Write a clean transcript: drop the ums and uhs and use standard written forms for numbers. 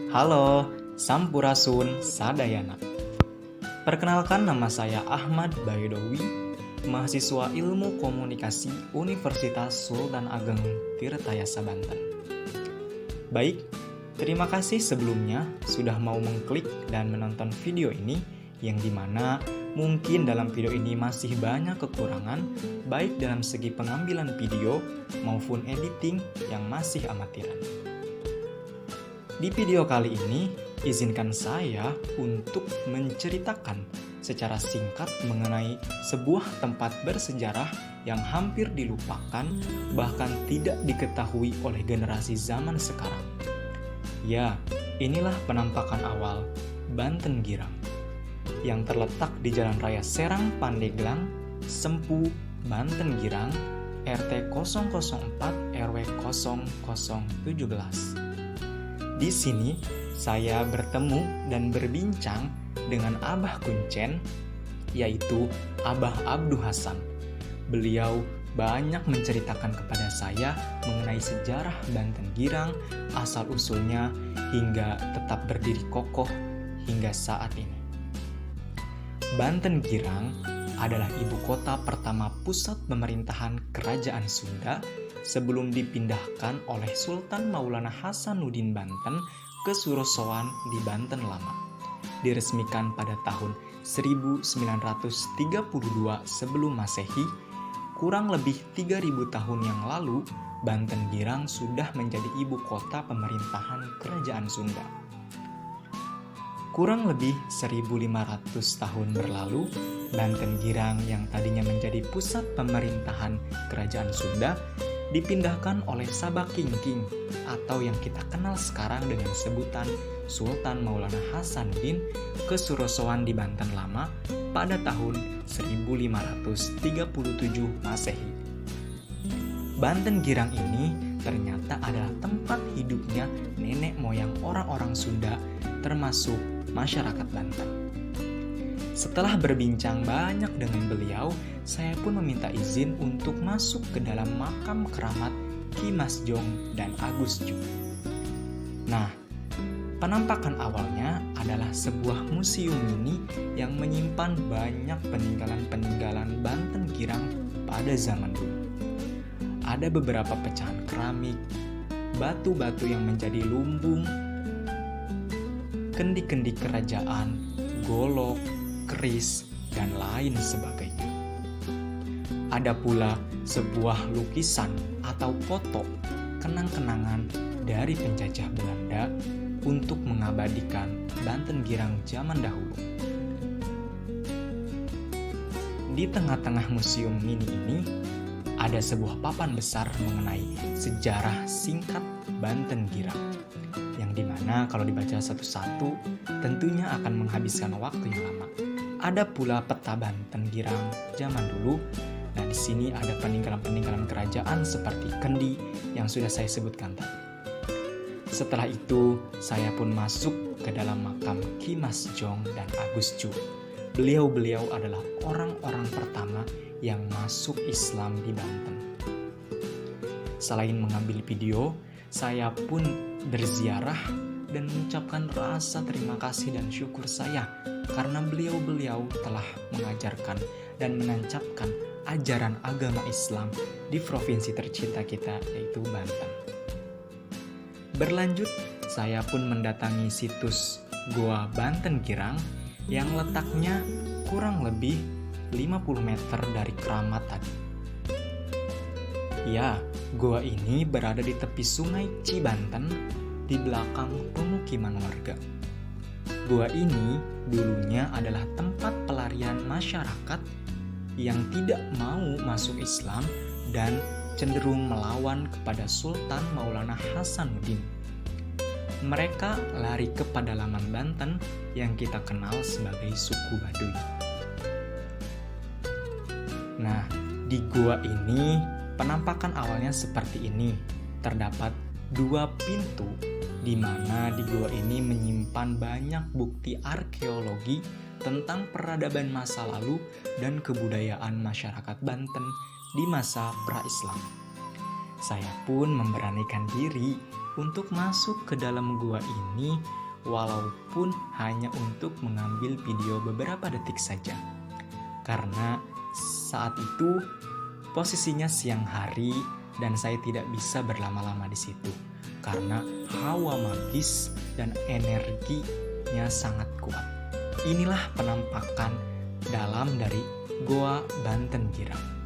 Halo, Sampurasun Sadayana. Perkenalkan, nama saya Ahmad Baidowi, mahasiswa Ilmu Komunikasi Universitas Sultan Ageng Tirtayasa Banten. Baik, terima kasih sebelumnya sudah mau mengklik dan menonton video ini, yang dimana mungkin dalam video ini masih banyak kekurangan, baik dalam segi pengambilan video maupun editing yang masih amatiran. Di video kali ini, izinkan saya untuk menceritakan secara singkat mengenai sebuah tempat bersejarah yang hampir dilupakan, bahkan tidak diketahui oleh generasi zaman sekarang. Ya, inilah penampakan awal Banten Girang, yang terletak di Jalan Raya Serang Pandeglang, Sempu, Banten Girang, RT 004 RW 0017. Di sini, saya bertemu dan berbincang dengan Abah Kuncen, yaitu Abah Abdu Hasan. Beliau banyak menceritakan kepada saya mengenai sejarah Banten Girang, asal-usulnya, hingga tetap berdiri kokoh hingga saat ini. Banten Girang adalah ibu kota pertama pusat pemerintahan Kerajaan Sunda sebelum dipindahkan oleh Sultan Maulana Hasanuddin Banten ke Surosowan di Banten Lama. Diresmikan pada tahun 1932 sebelum Masehi, kurang lebih 3.000 tahun yang lalu, Banten Girang sudah menjadi ibu kota pemerintahan Kerajaan Sunda. Kurang lebih 1.500 tahun berlalu, Banten Girang yang tadinya menjadi pusat pemerintahan Kerajaan Sunda dipindahkan oleh Sabakingking atau yang kita kenal sekarang dengan sebutan Sultan Maulana Hasanuddin ke Surosowan di Banten Lama pada tahun 1537 Masehi. Banten Girang ini ternyata adalah tempat hidupnya nenek moyang orang-orang Sunda, termasuk masyarakat Banten. Setelah berbincang banyak dengan beliau, saya pun meminta izin untuk masuk ke dalam makam keramat Ki Mas Jong dan Agus Ju. Nah, penampakan awalnya adalah sebuah museum mini yang menyimpan banyak peninggalan-peninggalan Banten Girang pada zaman dulu. Ada beberapa pecahan keramik, batu-batu yang menjadi lumbung, kendi-kendi kerajaan, golok, keris, dan lain sebagainya. Ada pula sebuah lukisan atau foto kenang-kenangan dari penjajah Belanda untuk mengabadikan Banten Girang zaman dahulu. Di tengah-tengah museum mini ini, ada sebuah papan besar mengenai sejarah singkat Banten Girang, yang dimana kalau dibaca satu-satu tentunya akan menghabiskan waktu yang lama. Ada pula peta Banten Girang zaman dulu. Nah, di sini ada peninggalan-peninggalan kerajaan seperti kendi yang sudah saya sebutkan tadi. Setelah itu, saya pun masuk ke dalam makam Ki Mas Jong dan Agus Ju. Beliau-beliau adalah orang-orang pertama yang masuk Islam di Banten. Selain mengambil video, saya pun berziarah dan mengucapkan rasa terima kasih dan syukur saya karena beliau-beliau telah mengajarkan dan menancapkan ajaran agama Islam di provinsi tercinta kita, yaitu Banten. Berlanjut, saya pun mendatangi situs Goa Banten Girang yang letaknya kurang lebih 50 meter dari keramat tadi. Ya, goa ini berada di tepi sungai Cibanten di belakang pemukiman warga. Goa ini dulunya adalah tempat pelarian masyarakat yang tidak mau masuk Islam dan cenderung melawan kepada Sultan Maulana Hasanuddin. Mereka lari ke pedalaman Banten yang kita kenal sebagai suku Baduy. Nah, di goa ini penampakan awalnya seperti ini. Terdapat 2 pintu di mana di goa ini menyimpan banyak bukti arkeologi tentang peradaban masa lalu dan kebudayaan masyarakat Banten di masa pra-Islam. Saya pun memberanikan diri untuk masuk ke dalam gua ini walaupun hanya untuk mengambil video beberapa detik saja. Karena saat itu posisinya siang hari dan saya tidak bisa berlama-lama di situ karena hawa magis dan energinya sangat kuat. Inilah penampakan dalam dari Goa Banten Girang.